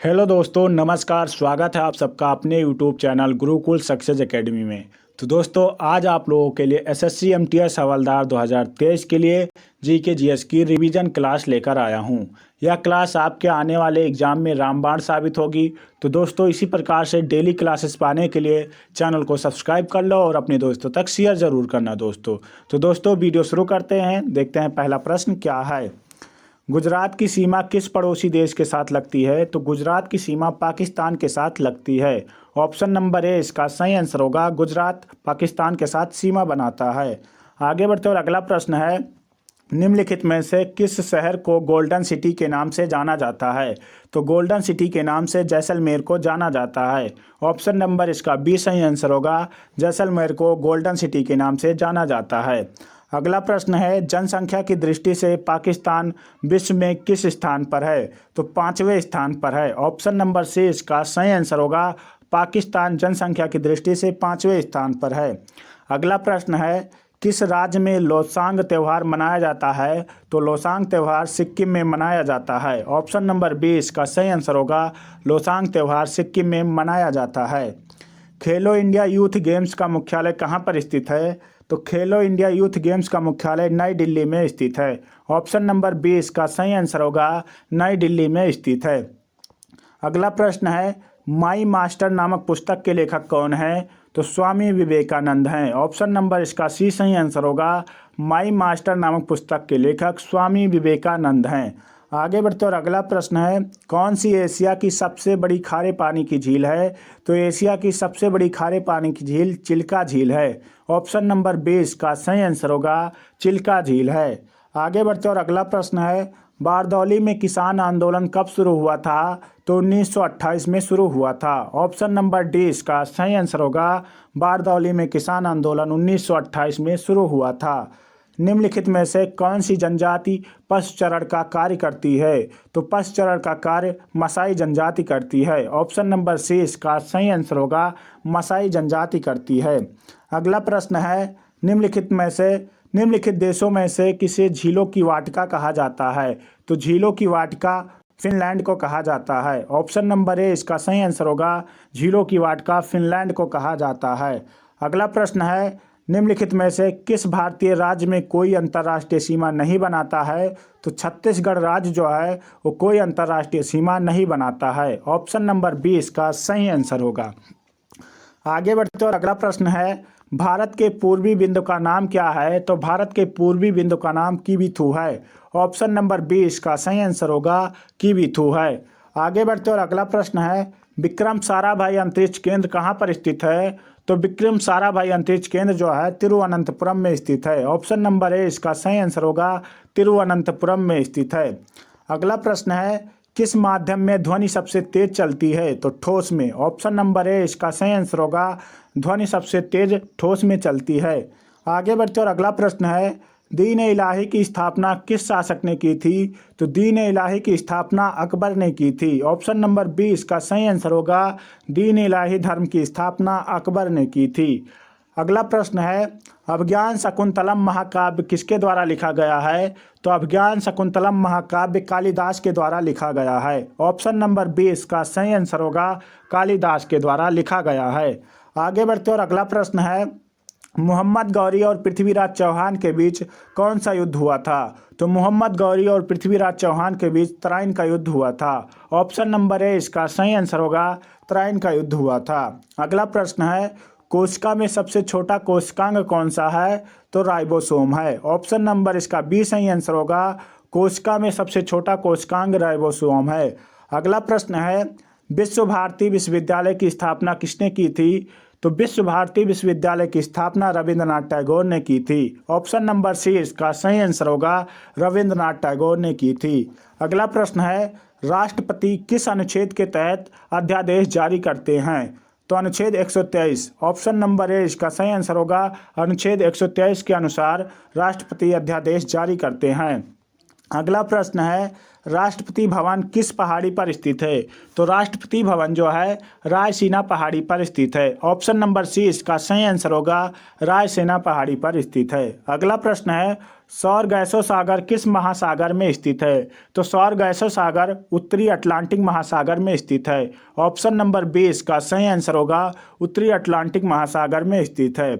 Hello दोस्तों, नमस्कार। स्वागत है आप सबका अपने YouTube channel Gurukul success academy में। तो दोस्तों, आज आप लोगों के लिए एसएससी एमटीएस हवलदार 2023 के लिए जीके जीएस की रिवीजन क्लास लेकर आया हूं। यह क्लास आपके आने वाले एग्जाम में रामबाण साबित होगी। तो दोस्तों, इसी प्रकार से डेली क्लासेस पाने के लिए चैनल को सब्सक्राइब कर लो और अपने दोस्तों तक शेयर ज़रूर करना दोस्तों। तो दोस्तों, वीडियो शुरू करते हैं। देखते हैं पहला प्रश्न क्या है। गुजरात की सीमा किस पड़ोसी देश के साथ लगती है? तो गुजरात की सीमा पाकिस्तान के साथ लगती है। ऑप्शन नंबर ए इसका सही आंसर होगा। गुजरात पाकिस्तान के साथ सीमा बनाता है। आगे बढ़ते और अगला प्रश्न है, निम्नलिखित में से किस शहर को गोल्डन सिटी के नाम से जाना जाता है? तो गोल्डन सिटी के नाम से जैसलमेर को जाना जाता है। ऑप्शन नंबर इसका बी सही आंसर होगा। जैसलमेर को गोल्डन सिटी के नाम से जाना जाता है। अगला प्रश्न है, जनसंख्या की दृष्टि से पाकिस्तान विश्व में किस स्थान पर है? तो 5वें स्थान पर है। ऑप्शन नंबर सी इसका सही आंसर होगा। पाकिस्तान जनसंख्या की दृष्टि से 5वें स्थान पर है। अगला प्रश्न है, किस राज्य में लोसांग त्यौहार मनाया जाता है? तो लोसांग त्यौहार सिक्किम में मनाया जाता है। ऑप्शन नंबर बी इसका सही आंसर होगा। लोसांग त्यौहार सिक्किम में मनाया जाता है। खेलो इंडिया यूथ गेम्स का मुख्यालय कहाँ पर स्थित है? तो खेलो इंडिया यूथ गेम्स का मुख्यालय नई दिल्ली में स्थित है। ऑप्शन नंबर बी इसका सही आंसर होगा। नई दिल्ली में स्थित है। अगला प्रश्न है, माई मास्टर नामक पुस्तक के लेखक कौन है? तो स्वामी विवेकानंद हैं। ऑप्शन नंबर इसका सी सही आंसर होगा। माई मास्टर नामक पुस्तक के लेखक स्वामी विवेकानंद हैं। आगे बढ़ते और अगला प्रश्न है, कौन सी एशिया की सबसे बड़ी खारे पानी की झील है? तो एशिया की सबसे बड़ी खारे पानी की झील चिल्का झील है। ऑप्शन नंबर 20 का सही आंसर होगा। चिल्का झील है। आगे बढ़ते और अगला प्रश्न है, बारदौली में किसान आंदोलन कब शुरू हुआ था? तो 1928 में शुरू हुआ था। ऑप्शन नंबर डी इसका सही आंसर होगा। बारदौली में किसान आंदोलन 1928 में शुरू हुआ था। निम्नलिखित में से कौन सी जनजाति पशुचरण का कार्य करती है? तो पशुचरण का कार्य मसाई जनजाति करती है। ऑप्शन नंबर सी इसका सही आंसर होगा। मसाई जनजाति करती है। अगला प्रश्न है, निम्नलिखित देशों में से किसे झीलों की वाटिका कहा जाता है? तो झीलों की वाटिका फिनलैंड को कहा जाता है। ऑप्शन नंबर ए इसका सही आंसर होगा। झीलों की वाटिका फिनलैंड को कहा जाता है। अगला प्रश्न है, निम्नलिखित में से किस भारतीय राज्य में कोई अंतर्राष्ट्रीय सीमा नहीं बनाता है? तो छत्तीसगढ़ राज्य जो है वो कोई अंतर्राष्ट्रीय सीमा नहीं बनाता है। ऑप्शन नंबर बी इसका सही आंसर होगा। आगे बढ़ते और अगला प्रश्न है, भारत के पूर्वी बिंदु का नाम क्या है? तो भारत के पूर्वी बिंदु का नाम किबिथू है। ऑप्शन नंबर बी इसका सही आंसर होगा। किबिथू है। आगे बढ़ते और अगला प्रश्न है, विक्रम साराभाई अंतरिक्ष केंद्र कहाँ पर स्थित है? तो विक्रम साराभाई अंतरिक्ष केंद्र जो है तिरुवनंतपुरम में स्थित है। ऑप्शन नंबर ए इसका सही आंसर होगा। तिरुवनंतपुरम में स्थित है। अगला प्रश्न है, किस माध्यम में ध्वनि सबसे तेज चलती है? तो ठोस में। ऑप्शन नंबर ए इसका सही आंसर होगा। ध्वनि सबसे तेज ठोस में चलती है। आगे बढ़ते और अगला प्रश्न है, दीन इलाही की स्थापना किस शासक ने की थी? तो दीन इलाही की स्थापना अकबर ने की थी। ऑप्शन नंबर बी इसका सही आंसर होगा। दीन इलाही धर्म की स्थापना अकबर ने की थी। अगला प्रश्न है, अभिज्ञान शकुंतलम महाकाव्य किसके द्वारा लिखा गया है? तो अभिज्ञान शकुंतलम महाकाव्य कालिदास के द्वारा लिखा गया है। ऑप्शन नंबर बी इसका सही आंसर होगा। कालिदास के द्वारा लिखा गया है। आगे बढ़ते और अगला प्रश्न है, मोहम्मद गौरी और पृथ्वीराज चौहान के बीच कौन सा युद्ध हुआ था? तो मोहम्मद गौरी और पृथ्वीराज चौहान के बीच तराइन का युद्ध हुआ था। ऑप्शन नंबर ए इसका सही आंसर होगा। तराइन का युद्ध हुआ था। अगला प्रश्न है, कोशिका में सबसे छोटा कोशिकांग कौन सा है? तो राइबोसोम है। ऑप्शन नंबर इसका बी सही आंसर होगा। कोशिका में सबसे छोटा कोशिकांग राइबोसोम है। अगला प्रश्न है, विश्व भारती विश्वविद्यालय की स्थापना किसने की थी? तो विश्व भारती विश्वविद्यालय की स्थापना रविंद्रनाथ टैगोर ने की थी। ऑप्शन नंबर सी इसका सही आंसर होगा। रविंद्रनाथ टैगोर ने की थी। अगला प्रश्न है, राष्ट्रपति किस अनुच्छेद के तहत अध्यादेश जारी करते हैं? तो अनुच्छेद 123। ऑप्शन नंबर ए इसका सही आंसर होगा। अनुच्छेद 123 के अनुसार राष्ट्रपति अध्यादेश जारी करते हैं। अगला प्रश्न है, राष्ट्रपति भवन किस पहाड़ी पर स्थित है? तो राष्ट्रपति भवन जो है रायसीना पहाड़ी पर स्थित है। ऑप्शन नंबर सी इसका सही आंसर होगा, रायसीना पहाड़ी पर स्थित है। अगला प्रश्न है, सौर गैसों सागर किस महासागर में स्थित है? तो सौर गैसों सागर उत्तरी अटलांटिक महासागर में स्थित है। ऑप्शन नंबर बी इसका सही आंसर होगा, उत्तरी अटलांटिक महासागर में स्थित है।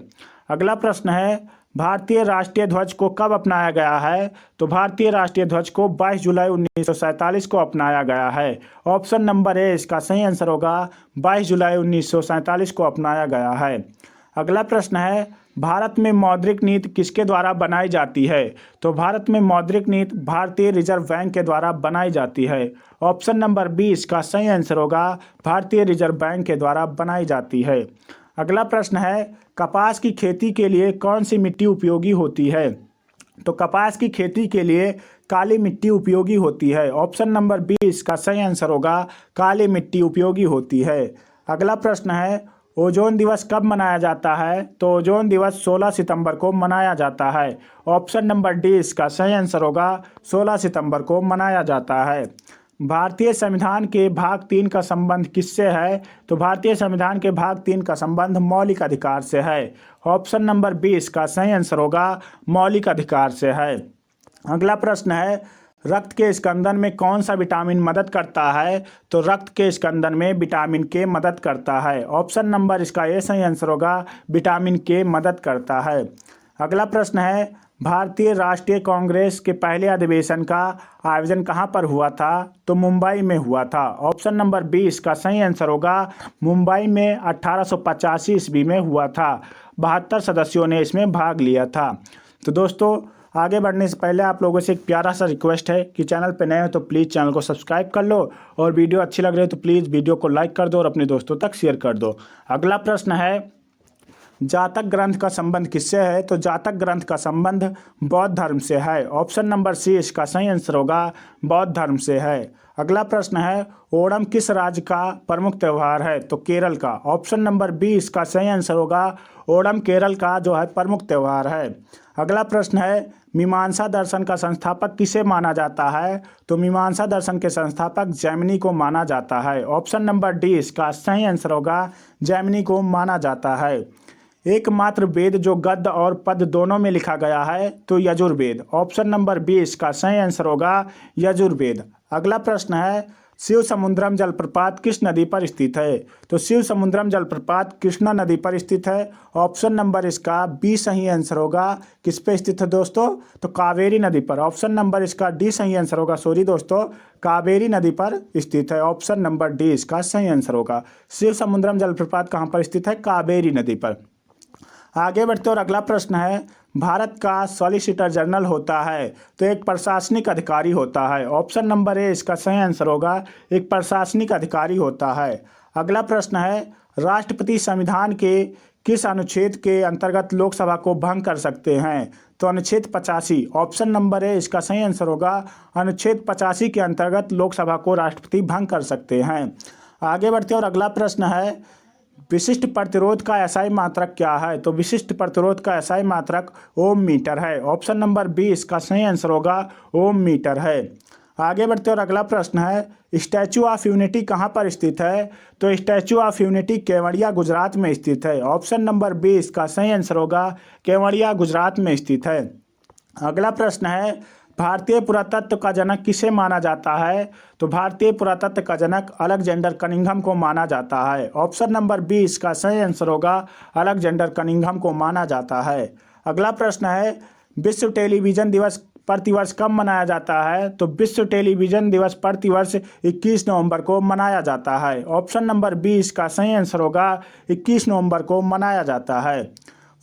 अगला प्रश्न है, भारतीय राष्ट्रीय ध्वज को कब अपनाया गया है? तो भारतीय राष्ट्रीय ध्वज को 22 जुलाई 1947 को अपनाया गया है। ऑप्शन नंबर ए इसका सही आंसर होगा, 22 जुलाई 1947 को अपनाया गया है। अगला प्रश्न है, भारत में मौद्रिक नीति किसके द्वारा बनाई जाती है? तो भारत में मौद्रिक नीति भारतीय रिजर्व बैंक के द्वारा बनाई जाती है। ऑप्शन नंबर बी इसका सही आंसर होगा, भारतीय रिजर्व बैंक के द्वारा बनाई जाती है। अगला प्रश्न है, कपास की खेती के लिए कौन सी मिट्टी उपयोगी होती है? तो कपास की खेती के लिए काली मिट्टी उपयोगी होती है। ऑप्शन नंबर बी इसका सही आंसर होगा, काली मिट्टी उपयोगी होती है। अगला प्रश्न है, ओजोन दिवस कब मनाया जाता है? तो ओजोन दिवस 16 सितंबर को मनाया जाता है। ऑप्शन नंबर डी इसका सही आंसर होगा, 16 सितंबर को मनाया जाता है। भारतीय संविधान के भाग 3 का संबंध किससे है? तो भारतीय संविधान के भाग 3 का संबंध मौलिक अधिकार से है। ऑप्शन नंबर बी इसका सही आंसर होगा, मौलिक अधिकार से है। अगला प्रश्न है, रक्त के स्कंदन में कौन सा विटामिन मदद करता है? तो रक्त के स्कंदन में विटामिन के मदद करता है। ऑप्शन नंबर इसका ए सही आंसर होगा, विटामिन के मदद करता है। अगला प्रश्न है, भारतीय राष्ट्रीय कांग्रेस के पहले अधिवेशन का आयोजन कहाँ पर हुआ था? तो मुंबई में हुआ था। ऑप्शन नंबर बी इसका सही आंसर होगा, मुंबई में 1885 ईस्वी में हुआ था। 72 सदस्यों ने इसमें भाग लिया था। तो दोस्तों, आगे बढ़ने से पहले आप लोगों से एक प्यारा सा रिक्वेस्ट है कि चैनल पर नए हो तो प्लीज़ चैनल को सब्सक्राइब कर लो, और वीडियो अच्छी लग रही है तो प्लीज़ वीडियो को लाइक कर दो और अपने दोस्तों तक शेयर कर दो। अगला प्रश्न है, जातक ग्रंथ का संबंध किससे है? तो जातक ग्रंथ का संबंध बौद्ध धर्म से है। ऑप्शन नंबर सी इसका सही आंसर होगा, बौद्ध धर्म से है। अगला प्रश्न है, ओणम किस राज्य का प्रमुख त्यौहार है? तो केरल का। ऑप्शन नंबर बी इसका सही आंसर होगा, ओणम केरल का जो है प्रमुख त्यौहार है। अगला प्रश्न है, मीमांसा दर्शन का संस्थापक किसे माना जाता है? तो मीमांसा दर्शन के संस्थापक जैमिनी को माना जाता है। ऑप्शन नंबर डी इसका सही आंसर होगा, जैमिनी को माना जाता है। एकमात्र वेद जो गद्य और पद दोनों में लिखा गया है तो यजुर्वेद। ऑप्शन नंबर बी इसका सही आंसर होगा, यजुर्वेद। अगला प्रश्न है, शिव समुद्रम जलप्रपात किस नदी पर स्थित है? तो शिव समुद्रम जलप्रपात कृष्णा नदी पर स्थित है। ऑप्शन नंबर इसका बी सही आंसर होगा, किस पे स्थित है दोस्तों? तो कावेरी नदी पर। ऑप्शन नंबर इसका डी सही आंसर होगा, सॉरी दोस्तों, कावेरी नदी पर स्थित है। ऑप्शन नंबर डी इसका सही आंसर होगा। शिव समुद्रम जलप्रपात कहाँ पर स्थित है? कावेरी नदी पर। आगे बढ़ते और अगला प्रश्न है, भारत का सॉलिसिटर जनरल होता है तो एक प्रशासनिक अधिकारी होता है। ऑप्शन नंबर ए इसका सही आंसर होगा, एक प्रशासनिक अधिकारी होता है। अगला प्रश्न है, राष्ट्रपति संविधान के किस अनुच्छेद के अंतर्गत लोकसभा को भंग कर सकते हैं? तो अनुच्छेद 85। ऑप्शन नंबर ए इसका सही आंसर होगा, अनुच्छेद 85 के अंतर्गत लोकसभा को राष्ट्रपति भंग कर सकते हैं। आगे बढ़ते और अगला प्रश्न है, विशिष्ट प्रतिरोध का एसआई मात्रक क्या है? तो विशिष्ट प्रतिरोध का एसआई मात्रक ओम मीटर है। ऑप्शन नंबर बी इसका सही आंसर होगा, ओम मीटर है। आगे बढ़ते और अगला प्रश्न है, स्टैचू ऑफ यूनिटी कहाँ पर स्थित है? तो statue of unity Kevadia Gujarat में स्थित है। ऑप्शन नंबर बी इसका सही आंसर होगा, केवड़िया गुजरात में स्थित है। अगला प्रश्न है, भारतीय पुरातत्व का जनक किसे माना जाता है? तो भारतीय पुरातत्व का जनक अलेक्जेंडर कनिंघम को माना जाता है। ऑप्शन नंबर बी इसका सही आंसर होगा, अलेक्जेंडर कनिंघम को माना जाता है। अगला प्रश्न है, विश्व टेलीविजन दिवस प्रतिवर्ष कब मनाया जाता है? तो विश्व टेलीविजन दिवस प्रतिवर्ष 21 नवंबर को मनाया जाता है। ऑप्शन नंबर बी इसका सही आंसर होगा, 21 नवंबर को मनाया जाता है।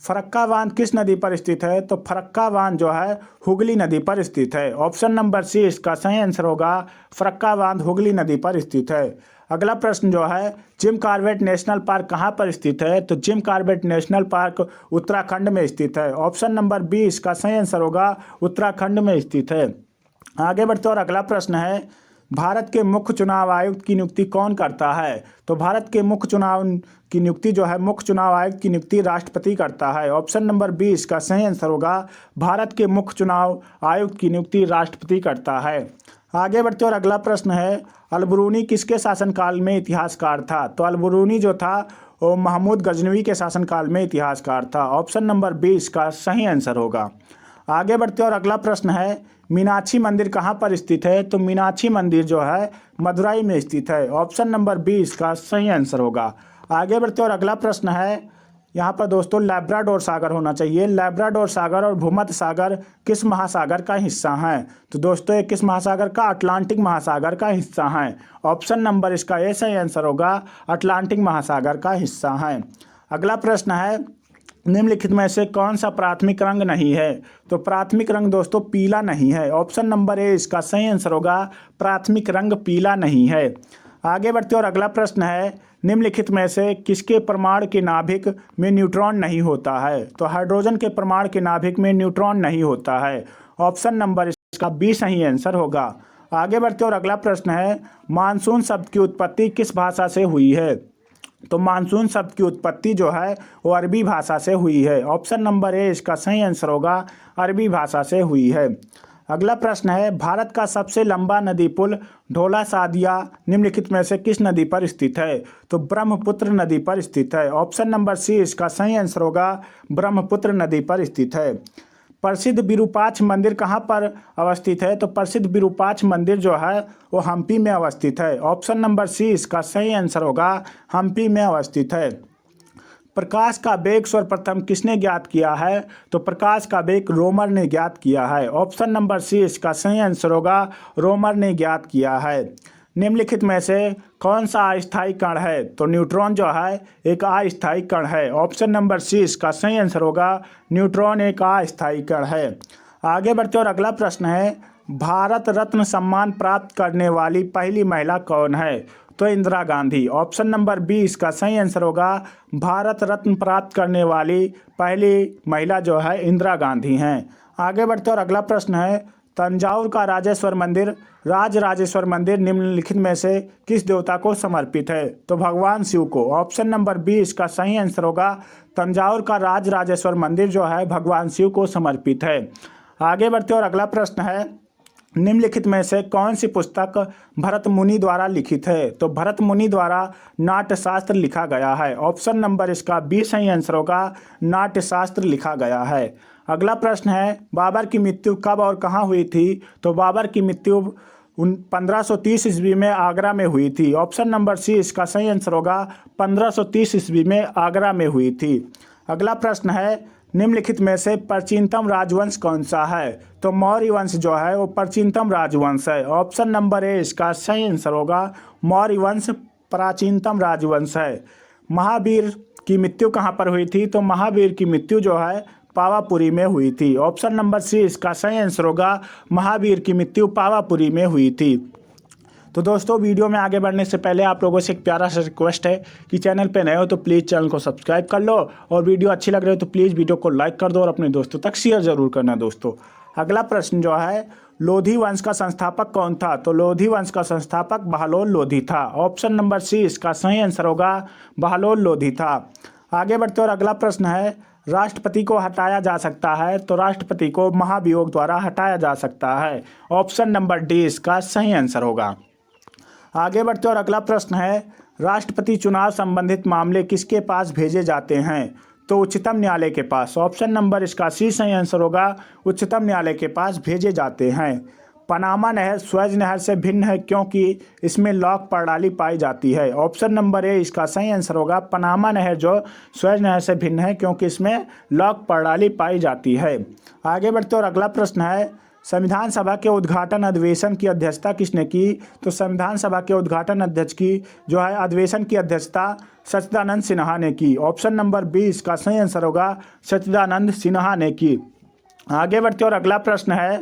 फरक्का बांध किस नदी पर स्थित है? तो फरक्का बांध जो है हुगली नदी पर स्थित है। ऑप्शन नंबर सी इसका सही आंसर होगा, फरक्का बांध हुगली नदी पर स्थित है। अगला प्रश्न जो है, जिम कॉर्बेट नेशनल पार्क कहाँ पर स्थित है? तो Jim Corbett national park Uttarakhand में स्थित है। ऑप्शन नंबर बी इसका सही आंसर होगा, उत्तराखंड में स्थित है। आगे बढ़ते और अगला प्रश्न है, भारत के मुख्य चुनाव आयुक्त की नियुक्ति कौन करता है? तो भारत के मुख्य चुनाव की नियुक्ति जो है, मुख्य चुनाव आयुक्त की नियुक्ति राष्ट्रपति करता है। ऑप्शन नंबर बी इसका सही आंसर होगा, भारत के मुख्य चुनाव आयुक्त की नियुक्ति राष्ट्रपति करता है। आगे बढ़ते और अगला प्रश्न है, अलबरूनी किसके शासनकाल में इतिहासकार था? तो अलबरूनी जो था वो महमूद गजनवी के शासनकाल में इतिहासकार था। ऑप्शन नंबर 20 का सही आंसर होगा। आगे बढ़ते और अगला प्रश्न है, मीनाक्षी मंदिर कहाँ पर स्थित है? तो मीनाक्षी मंदिर जो है मदुरई में स्थित है। ऑप्शन नंबर 20 का सही आंसर होगा। आगे बढ़ते और अगला प्रश्न है, यहाँ पर दोस्तों लैब्राडोर सागर होना चाहिए। लैब्राडोर सागर और भूमध्य सागर किस महासागर का हिस्सा हैं? तो दोस्तों ये किस महासागर का? अटलांटिक महासागर का हिस्सा हैं। ऑप्शन नंबर इसका ये सही आंसर होगा, अटलांटिक महासागर का हिस्सा है। अगला प्रश्न है, निम्नलिखित में से कौन सा प्राथमिक रंग नहीं है? तो प्राथमिक रंग दोस्तों पीला नहीं है। ऑप्शन नंबर ए इसका सही आंसर होगा, प्राथमिक रंग पीला नहीं है। आगे बढ़ते और अगला प्रश्न है, निम्नलिखित में से किसके परमाणु के नाभिक में न्यूट्रॉन नहीं होता है? तो हाइड्रोजन के परमाणु के नाभिक में न्यूट्रॉन नहीं होता है। ऑप्शन नंबर इसका बी सही आंसर होगा। आगे बढ़ते और अगला प्रश्न है, मानसून शब्द की उत्पत्ति किस भाषा से हुई है? तो मानसून शब्द की उत्पत्ति जो है वो अरबी भाषा से हुई है। ऑप्शन नंबर ए इसका सही आंसर होगा, अरबी भाषा से हुई है। अगला प्रश्न है, भारत का सबसे लंबा नदी पुल ढोला सादिया निम्नलिखित में से किस नदी पर स्थित है? तो ब्रह्मपुत्र नदी पर स्थित है। ऑप्शन नंबर सी इसका सही आंसर होगा, ब्रह्मपुत्र नदी पर स्थित है। प्रसिद्ध विरूपाक्ष मंदिर कहाँ पर अवस्थित है? तो प्रसिद्ध विरूपाक्ष मंदिर जो है वो हम्पी में अवस्थित है। ऑप्शन नंबर सी इसका सही आंसर होगा, हम्पी में अवस्थित है। प्रकाश का वेग सर्वप्रथम किसने ज्ञात किया है? तो प्रकाश का वेग रोमर ने ज्ञात किया है। ऑप्शन नंबर सी इसका सही आंसर होगा, रोमर ने ज्ञात किया है। निम्नलिखित में से कौन सा अस्थायी कण है? तो न्यूट्रॉन जो है एक अस्थायी कण है। ऑप्शन नंबर सी इसका सही आंसर होगा, न्यूट्रॉन एक अस्थायी कण है। आगे बढ़ते और अगला प्रश्न है, भारत रत्न सम्मान प्राप्त करने वाली पहली महिला कौन है? तो Indira Gandhi. Option number B इसका सही आंसर होगा, भारत रत्न प्राप्त करने वाली पहली महिला जो है इंदिरा गांधी हैं। आगे बढ़ते और अगला प्रश्न है, तंजावुर का राजेश्वर मंदिर राजराजेश्वर मंदिर निम्नलिखित में से किस देवता को समर्पित है? तो भगवान शिव को। ऑप्शन नंबर बी इसका सही आंसर होगा, तंजावुर का राजराजेश्वर मंदिर जो है भगवान शिव को समर्पित है। आगे बढ़ते और अगला प्रश्न है, निम्नलिखित में से कौन सी पुस्तक भरत मुनि द्वारा लिखित है? तो भरत मुनि द्वारा नाट्यशास्त्र लिखा गया है। ऑप्शन नंबर इसका बी सही आंसर होगा, नाट्यशास्त्र लिखा गया है। अगला प्रश्न है, बाबर की मृत्यु कब और कहाँ हुई थी? तो बाबर की मृत्यु 1530 ईस्वी में आगरा में हुई थी। ऑप्शन नंबर सी इसका सही आंसर होगा, 1530 ईस्वी में आगरा में हुई थी। अगला प्रश्न है, निम्नलिखित में से प्राचीनतम राजवंश कौन सा है? तो मौर्य वंश जो है वो प्राचीनतम राजवंश है। ऑप्शन नंबर ए इसका सही आंसर होगा, मौर्य वंश प्राचीनतम राजवंश है। महावीर की मृत्यु कहाँ पर हुई थी? तो महावीर की मृत्यु जो है पावापुरी में हुई थी। ऑप्शन नंबर सी इसका सही आंसर होगा, महावीर की मृत्यु पावापुरी में हुई थी। तो दोस्तों वीडियो में आगे बढ़ने से पहले आप लोगों से एक प्यारा सा रिक्वेस्ट है कि चैनल पे नए हो तो प्लीज़ चैनल को सब्सक्राइब कर लो, और वीडियो अच्छी लग रही हो तो प्लीज़ वीडियो को लाइक कर दो और अपने दोस्तों तक शेयर जरूर करना दोस्तों। अगला प्रश्न जो है, लोधी वंश का संस्थापक कौन था? तो लोधी वंश का संस्थापक बहलोल लोधी था। ऑप्शन नंबर सी इसका सही आंसर होगा, बहलोल लोधी था। आगे बढ़ते और अगला प्रश्न है, राष्ट्रपति को हटाया जा सकता है? तो राष्ट्रपति को महाभियोग द्वारा हटाया जा सकता है। ऑप्शन नंबर डी इसका सही आंसर होगा। आगे बढ़ते और अगला प्रश्न है, राष्ट्रपति चुनाव संबंधित मामले किसके पास भेजे जाते हैं? तो उच्चतम न्यायालय के पास। ऑप्शन नंबर इसका सी सही आंसर होगा, उच्चतम न्यायालय के पास भेजे जाते हैं। पनामा नहर स्वेज नहर से भिन्न है क्योंकि इसमें लॉक प्रणाली पाई जाती है। ऑप्शन नंबर ए इसका सही आंसर होगा, पनामा नहर जो स्वेज नहर से भिन्न है क्योंकि इसमें लॉक प्रणाली पाई जाती है। आगे बढ़ते और अगला प्रश्न है, संविधान सभा के उद्घाटन अधिवेशन की अध्यक्षता किसने की? तो संविधान सभा के उद्घाटन अध्यक्ष की जो है अधिवेशन की अध्यक्षता सच्चिदानंद सिन्हा ने की। ऑप्शन नंबर बी इसका सही आंसर होगा, सच्चिदानंद सिन्हा ने की। आगे बढ़ते और अगला प्रश्न है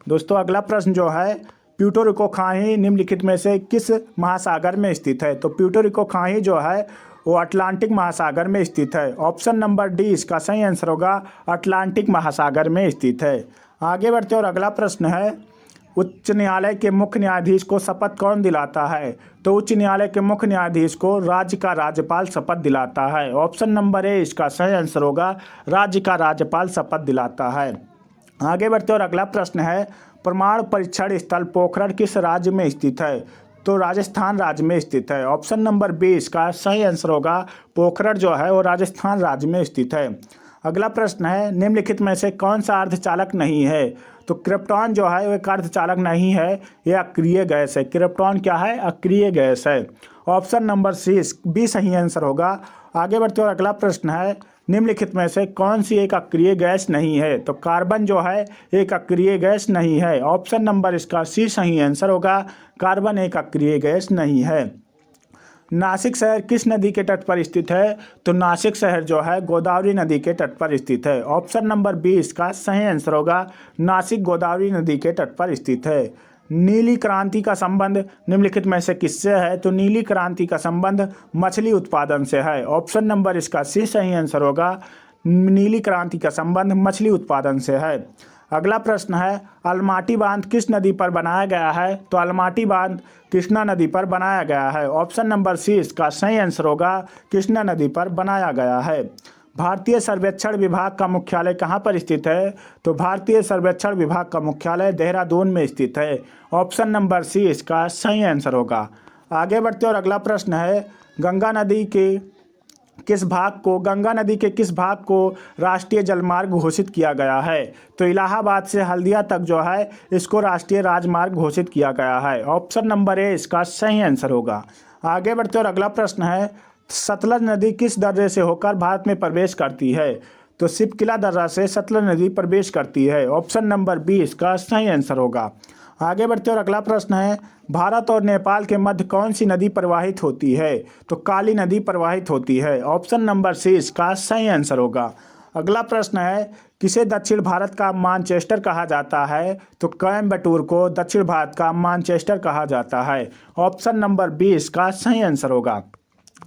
दोस्तों, अगला प्रश्न जो है, प्यूर्टो रिको खाई निम्नलिखित में से किस महासागर में स्थित है? तो प्यूर्टो रिको खाई जो है वो अटलांटिक महासागर में स्थित है। ऑप्शन नंबर डी इसका सही आंसर होगा, अटलांटिक महासागर में स्थित है। आगे बढ़ते और अगला प्रश्न है, उच्च न्यायालय के मुख्य न्यायाधीश को शपथ कौन दिलाता है? तो उच्च न्यायालय के मुख्य न्यायाधीश को राज्य का राज्यपाल शपथ दिलाता है। ऑप्शन नंबर ए इसका सही आंसर होगा, राज्य का राज्यपाल शपथ दिलाता है। आगे बढ़ते और अगला प्रश्न है, परमाणु परीक्षण स्थल पोखरण किस राज्य में स्थित है? तो राजस्थान राज्य में स्थित है। ऑप्शन नंबर 20 का सही आंसर होगा पोखरण जो है वो राजस्थान राज्य में स्थित है। अगला प्रश्न है, निम्नलिखित में से कौन सा अर्धचालक नहीं है? तो क्रिप्टॉन जो है वो एक अर्धचालक नहीं है, यह अक्रिय गैस है। क्रिप्टॉन क्या है? अक्रिय गैस है। ऑप्शन नंबर सी बी सही आंसर होगा। आगे बढ़ते और अगला प्रश्न है, निम्नलिखित में से कौन सी एक अक्रिय गैस नहीं है? तो कार्बन जो है एक अक्रिय गैस नहीं है। ऑप्शन नंबर इसका सी सही आंसर होगा। कार्बन एक अक्रिय गैस नहीं है। नासिक शहर किस नदी के तट पर स्थित है? तो नासिक शहर जो है गोदावरी नदी के तट पर स्थित है। ऑप्शन नंबर 20 का सही आंसर होगा। नासिक गोदावरी नदी के तट पर स्थित है। नीली क्रांति का संबंध निम्नलिखित में से किससे है? तो नीली क्रांति का संबंध मछली उत्पादन से है। ऑप्शन नंबर इसका सी सही आंसर होगा। नीली क्रांति का संबंध मछली उत्पादन से है। अगला प्रश्न है, अलमाटी बांध किस नदी पर बनाया गया है? तो अलमाटी बांध कृष्णा नदी पर बनाया गया है। ऑप्शन नंबर सी इसका सही आंसर होगा। कृष्णा नदी पर बनाया गया है। भारतीय सर्वेक्षण विभाग का मुख्यालय कहाँ पर स्थित है? तो भारतीय सर्वेक्षण विभाग का मुख्यालय देहरादून में स्थित है। ऑप्शन नंबर सी इसका सही आंसर होगा। आगे बढ़ते और अगला प्रश्न है, गंगा नदी के किस भाग को राष्ट्रीय जलमार्ग घोषित किया गया है? तो इलाहाबाद से हल्दिया तक जो है इसको राष्ट्रीय राजमार्ग घोषित किया गया है। ऑप्शन नंबर ए इसका सही आंसर होगा। आगे बढ़ते और अगला प्रश्न है, सतलज नदी किस दर्रे से होकर भारत में प्रवेश करती है? तो सिपकिला दर्रा से सतलज नदी प्रवेश करती है। ऑप्शन नंबर 20 का सही आंसर होगा। आगे बढ़ते और अगला प्रश्न है, भारत और नेपाल के मध्य कौन सी नदी प्रवाहित होती है? तो काली नदी प्रवाहित होती है। ऑप्शन नंबर सी इसका सही आंसर होगा। अगला प्रश्न है, किसे दक्षिण भारत का मानचेस्टर कहा जाता है? तो कोयम्बटूर को दक्षिण भारत का मानचेस्टर कहा जाता है। ऑप्शन नंबर 20 का सही आंसर होगा।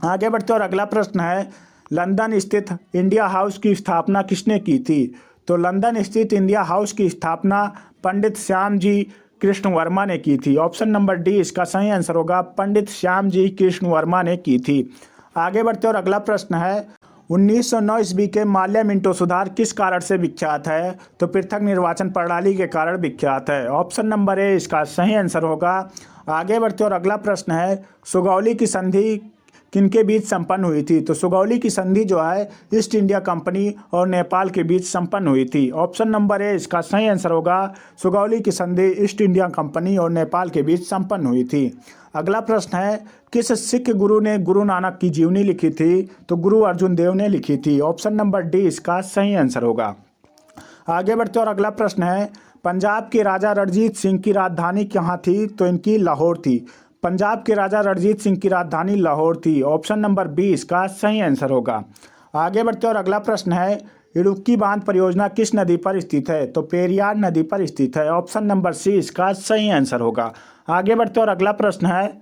आगे बढ़ते और अगला प्रश्न है, लंदन स्थित इंडिया हाउस की स्थापना किसने की थी? तो लंदन स्थित इंडिया हाउस की स्थापना पंडित श्याम जी कृष्ण वर्मा ने की थी। ऑप्शन नंबर डी इसका सही आंसर होगा। पंडित श्याम जी कृष्ण वर्मा ने की थी। आगे बढ़ते और अगला प्रश्न है, 1909 ईस्वी के माल्या मिंटो सुधार किस कारण से विख्यात है? तो पृथक निर्वाचन प्रणाली के कारण विख्यात है। ऑप्शन नंबर ए इसका सही आंसर होगा। आगे बढ़ते और अगला प्रश्न है, सुगौली की संधि किनके बीच संपन्न हुई थी? तो सुगौली की संधि जो है ईस्ट इंडिया कंपनी और नेपाल के बीच संपन्न हुई थी। ऑप्शन नंबर ए इसका सही आंसर होगा। सुगौली की संधि ईस्ट इंडिया कंपनी और नेपाल के बीच संपन्न हुई थी। अगला प्रश्न है, किस सिख गुरु ने गुरु नानक की जीवनी लिखी थी? तो गुरु अर्जुन देव ने लिखी थी। ऑप्शन नंबर डी इसका सही आंसर होगा। आगे बढ़ते और अगला प्रश्न है, पंजाब के राजा रणजीत सिंह की राजधानी कहाँ थी? तो इनकी लाहौर थी। पंजाब के राजा रणजीत सिंह की राजधानी लाहौर थी। ऑप्शन नंबर 20 का सही आंसर होगा। आगे बढ़ते और अगला प्रश्न है, इडुक्की बांध परियोजना किस नदी पर स्थित है? तो पेरियार नदी पर स्थित है। ऑप्शन नंबर सी इसका सही आंसर होगा। आगे बढ़ते और अगला प्रश्न है,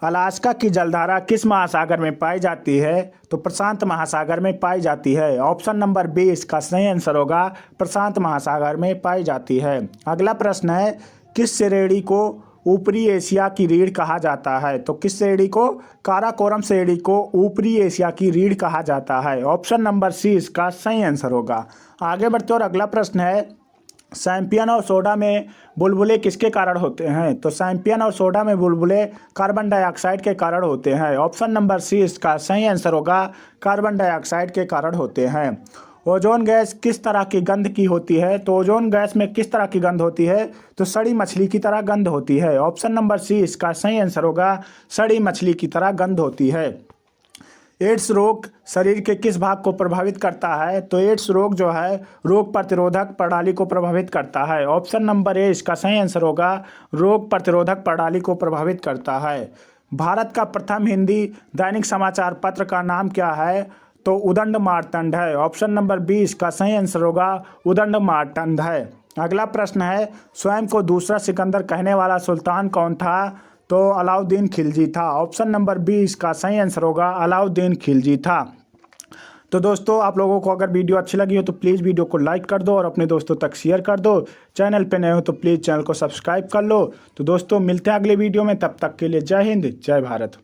अलास्का की जलधारा किस महासागर में पाई जाती है? तो प्रशांत महासागर में पाई जाती है। ऑप्शन नंबर 20 का सही आंसर होगा। प्रशांत महासागर में पाई जाती है। अगला प्रश्न है, किस श्रेणी को ऊपरी एशिया की रीढ़ कहा जाता है? तो किस श्रेणी को? काराकोरम श्रेणी को ऊपरी एशिया की रीढ़ कहा जाता है। ऑप्शन नंबर सी इसका सही आंसर होगा। आगे बढ़ते और अगला प्रश्न है, सैंपियन और सोडा में बुलबुले किसके कारण होते हैं? तो सैंपियन और सोडा में बुलबुले कार्बन डाइऑक्साइड के कारण होते हैं। ऑप्शन नंबर सी इसका सही आंसर होगा। कार्बन डाइऑक्साइड के कारण होते हैं। ओजोन गैस किस तरह की गंध की होती है? तो ओजोन गैस में किस तरह की गंध होती है? तो सड़ी मछली की तरह गंध होती है। ऑप्शन नंबर सी इसका सही आंसर होगा। सड़ी मछली की तरह गंध होती है। एड्स रोग शरीर के किस भाग को प्रभावित करता है? तो एड्स रोग जो है रोग प्रतिरोधक प्रणाली को प्रभावित करता है। ऑप्शन नंबर ए इसका सही आंसर होगा। रोग प्रतिरोधक प्रणाली को प्रभावित करता है। भारत का प्रथम हिंदी दैनिक समाचार पत्र का नाम क्या है? तो उदंड मार्तंड है। ऑप्शन नंबर 20 का सही आंसर होगा। उदंड मार्तंड है। अगला प्रश्न है, स्वयं को दूसरा सिकंदर कहने वाला सुल्तान कौन था? तो अलाउद्दीन खिलजी था। ऑप्शन नंबर 20 का सही आंसर होगा। अलाउद्दीन खिलजी था। तो दोस्तों, आप लोगों को अगर वीडियो अच्छी लगी हो तो प्लीज़ वीडियो को लाइक कर दो और अपने दोस्तों तक शेयर कर दो। चैनल पे नए हो तो प्लीज़ चैनल को सब्सक्राइब कर लो। तो दोस्तों, मिलते हैं अगले वीडियो में। तब तक के लिए जय हिंद, जय भारत।